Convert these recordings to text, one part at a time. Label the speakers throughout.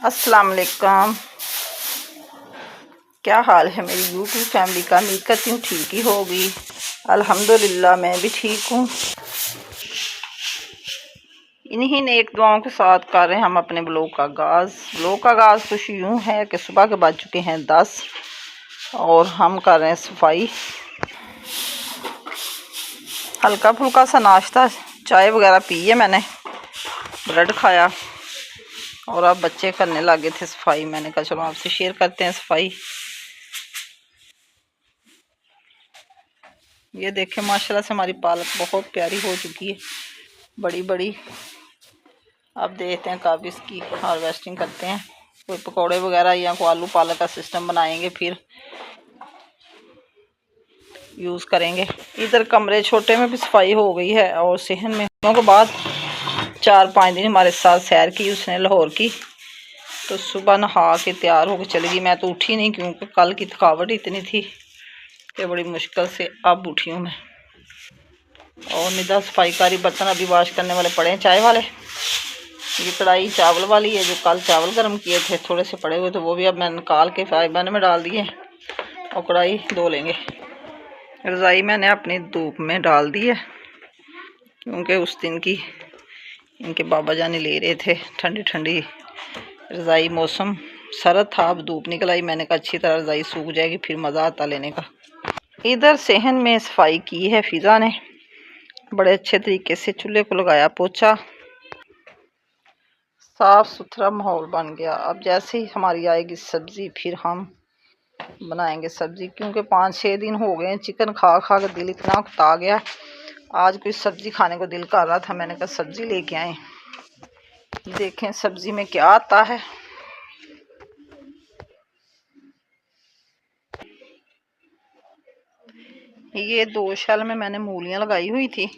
Speaker 1: अस्सलाम वालेकुम। क्या हाल है मेरी यूट्यूब फैमिली का? उम्मीद करती हूँ ठीक ही होगी। अल्हम्दुलिल्लाह मैं भी ठीक हूँ। इन्हीं नेक दुआओं के साथ कर रहे हैं हम अपने ब्लॉग का आगाज़। कुछ यूँ है कि सुबह के बज चुके हैं 10 और हम कर रहे हैं सफाई। हल्का फुल्का सा नाश्ता, चाय वगैरह पी है मैंने, ब्रेड खाया और अब बच्चे करने लगे थे सफाई। मैंने कहा चलो आपसे शेयर करते हैं सफाई। ये देखें माशाल्लाह से हमारी पालक बहुत प्यारी हो चुकी है, बड़ी बड़ी। अब देखते हैं कब इसकी हार्वेस्टिंग करते हैं। कोई पकौड़े वगैरह या कोई आलू पालक का सिस्टम बनाएंगे, फिर यूज़ करेंगे। इधर कमरे छोटे में भी सफाई हो गई है और सेहन में के बाद 4-5 दिन हमारे साथ सैर की उसने लाहौर की, तो सुबह नहा के तैयार होकर चली गई। मैं तो उठी नहीं क्योंकि कल की थकावट इतनी थी कि बड़ी मुश्किल से अब उठी हूँ मैं। और निदा सफाई कारी, बर्तन अभी वॉश करने वाले पड़े हैं चाय वाले। ये कढ़ाई चावल वाली है, जो कल चावल गर्म किए थे थोड़े से पड़े हुए, तो वो भी अब मैंने निकाल के फ्राई पैन में डाल दिए और कढ़ाई धो लेंगे। रज़ाई मैंने अपनी धूप में डाल दी है क्योंकि उस दिन की इनके बाबा जानी ले रहे थे ठंडी ठंडी रज़ाई। मौसम सरद था, अब धूप निकल आई। मैंने कहा अच्छी तरह रज़ाई सूख जाएगी, फिर मज़ा आता लेने का। इधर सेहन में सफाई की है फिज़ा ने, बड़े अच्छे तरीके से चूल्हे को लगाया पोछा, साफ सुथरा माहौल बन गया। अब जैसे ही हमारी आएगी सब्ज़ी फिर हम बनाएंगे सब्ज़ी, क्योंकि 5-6 दिन हो गए चिकन खा खा कर दिल इतना उकता गया। आज कोई सब्ज़ी खाने को दिल कर रहा था, मैंने कहा सब्ज़ी लेके आए। देखें सब्ज़ी में क्या आता है। ये 2 शैल में मैंने मूलियाँ लगाई हुई थी,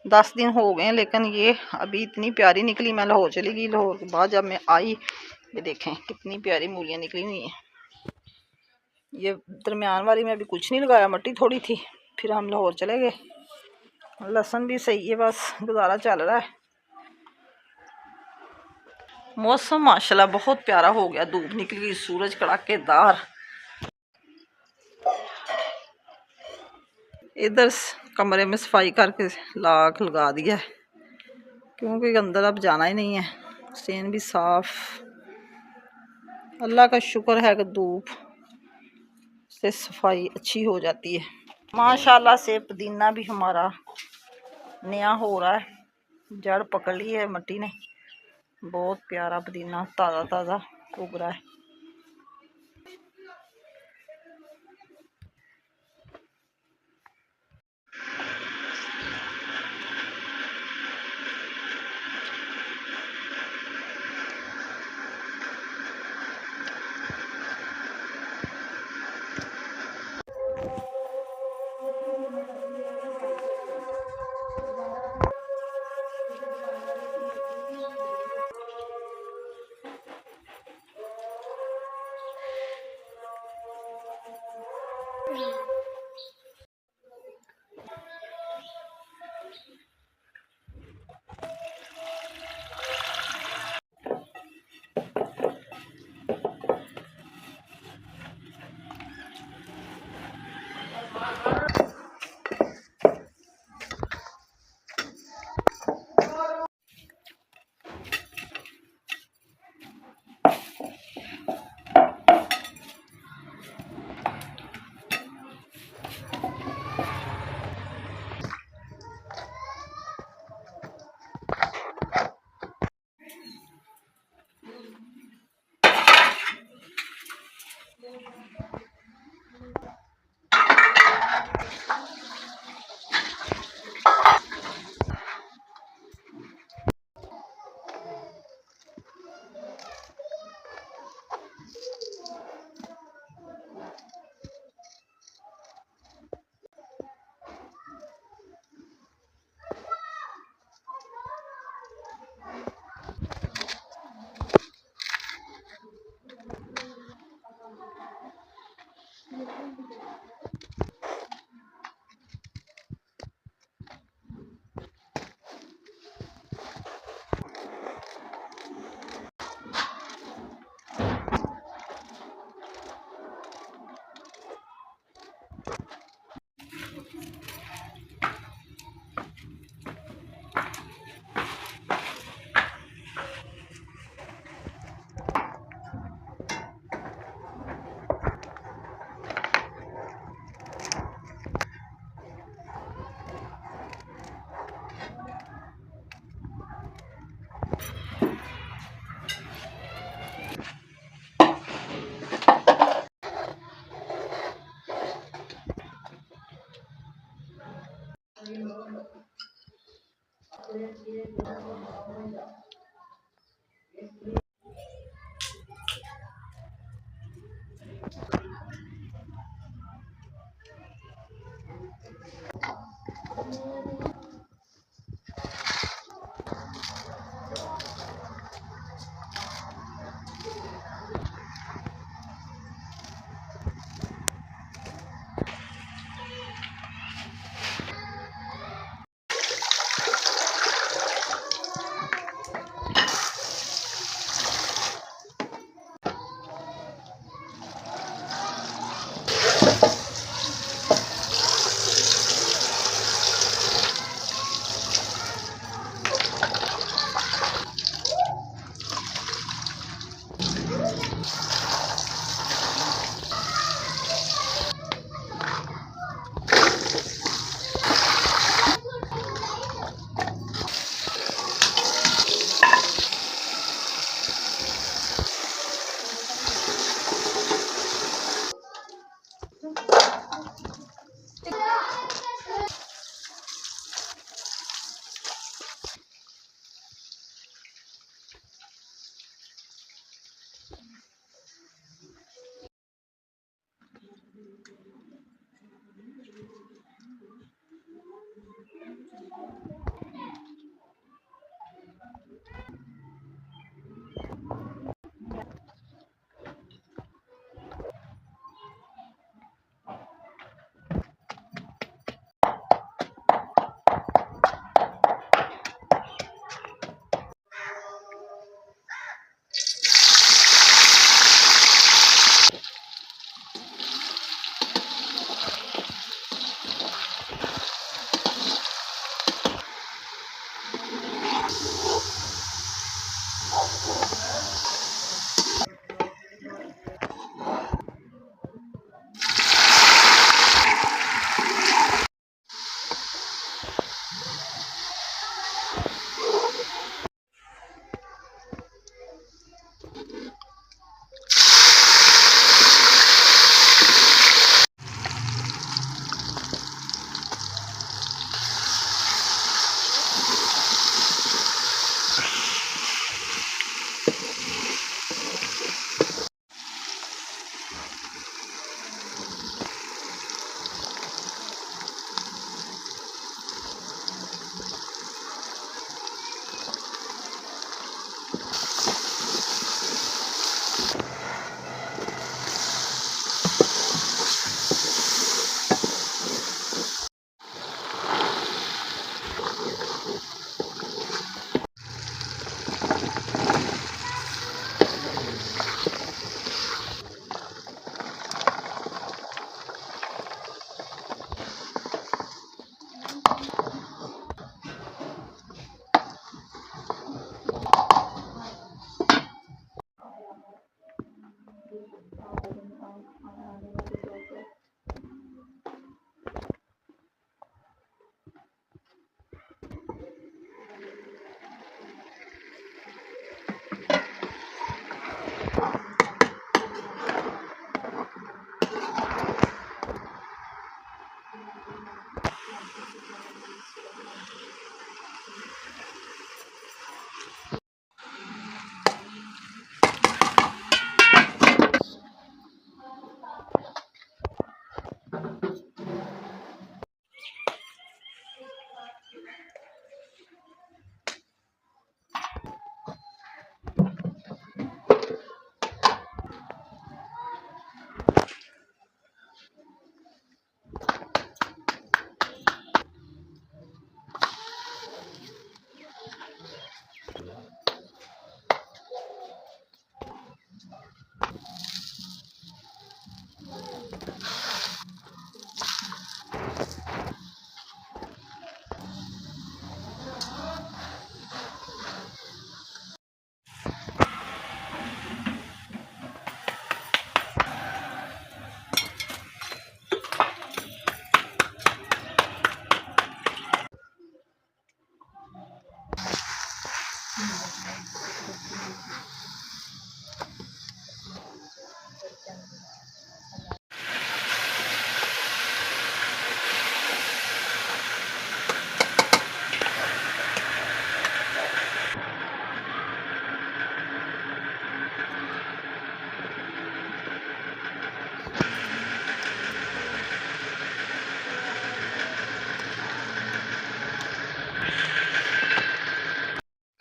Speaker 1: 10 दिन हो गए, लेकिन ये अभी इतनी प्यारी निकली। मैं लाहौर चली गई, लाहौर के बाद जब मैं आई, ये देखें कितनी प्यारी मूलियाँ निकली हुई हैं। ये दरमियान वाली में अभी कुछ नहीं लगाया, मट्टी थोड़ी थी, फिर हम लाहौर चले गए। लहसुन भी सही है, बस गुजारा चल रहा है। मौसम माशाल्लाह बहुत प्यारा हो गया, धूप निकल गई, सूरज कड़ाकेदार। इधर कमरे में सफाई करके लाख लगा दिया है क्योंकि अंदर अब जाना ही नहीं है। सेन भी साफ, अल्लाह का शुक्र है कि धूप से सफाई अच्छी हो जाती है। माशाल्लाह से पुदीना भी हमारा नया हो रहा है, जड़ पकड़ ली है मिट्टी ने। बहुत प्यारा पुदीना ताज़ा ताज़ा उग रहा है।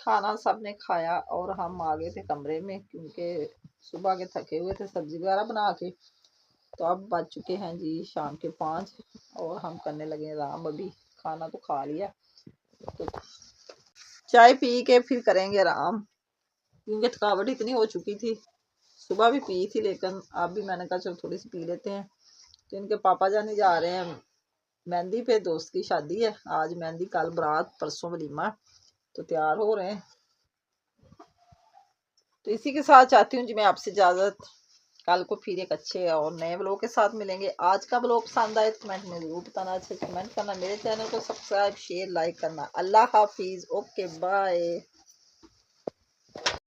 Speaker 1: खाना सबने खाया और हम आ गए थे कमरे में, क्योंकि सुबह के थके हुए थे सब्जी वगैरह बना के। तो अब बज चुके हैं जी शाम के 5 और हम करने लगे आराम। अभी खाना तो खा लिया, तो चाय पी के फिर करेंगे आराम, क्योंकि थकावट इतनी हो चुकी थी। सुबह भी पी थी, लेकिन अब भी मैंने कहा चलो थोड़ी सी पी लेते हैं। तो इनके पापा जाने जा रहे हैं मेहंदी पे, दोस्त की शादी है आज मेहंदी, कल बारात, परसों वलीमा। तो तैयार हो रहे हैं। तो इसी के साथ चाहती हूँ जी मैं आपसे इजाज़त। कल को फिर एक अच्छे और नए ब्लॉग के साथ मिलेंगे। आज का ब्लॉग पसंद आए तो कमेंट में ज़रूर बताना, अच्छा कमेंट करना, मेरे चैनल को सब्सक्राइब शेयर लाइक करना। अल्लाह हाफिज़, ओके बाय।